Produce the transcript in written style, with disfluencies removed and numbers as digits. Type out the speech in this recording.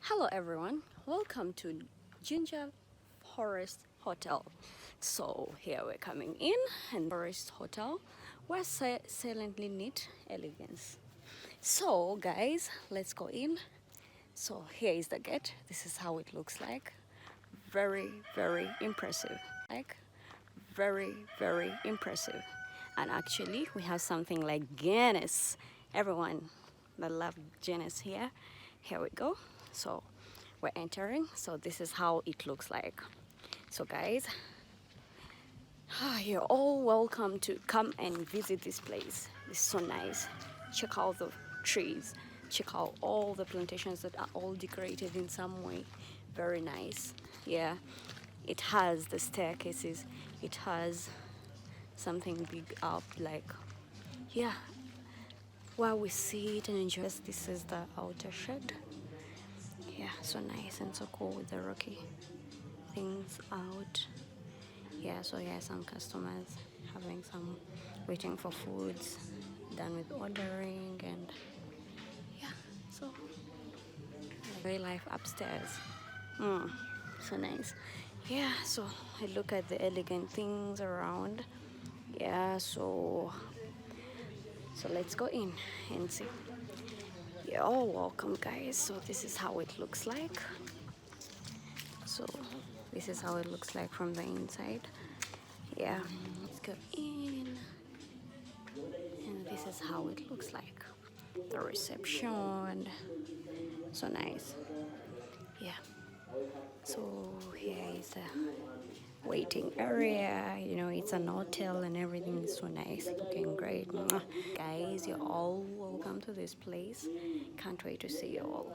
Hello everyone, welcome to JINJA Forest Hotel. So here we're coming in and Forest Hotel where silently neat elegance. So guys, let's go in. So here is the gate. This is how it looks like. Very impressive. Very impressive. And actually we have something like Guinness. Everyone that love Guinness here we go. So we're entering, so this is how it looks like. So guys, you're all welcome to come and visit this place. It's so nice. Check out the trees, check out all the plantations that are all decorated in some way. Very nice. Yeah, it has the staircases, it has something big up, like, yeah, while we sit and enjoy. This is the outer shed. Yeah, so nice and so cool with the rocky things out. Yeah, so yeah, some customers having some waiting for foods, done with ordering, and yeah, so very life upstairs. So nice. Yeah, so I look at the elegant things around. Yeah, so let's go in and see. You're all welcome, guys. So this is how it looks like. So this is how it looks like from the inside. Yeah, let's go in, and this is how it looks like. The reception, so nice. Yeah, so here is the waiting area. You know, it's an hotel and everything is so nice, looking great. Mwah. Guys, you're all welcome to this place. Can't wait to see you all.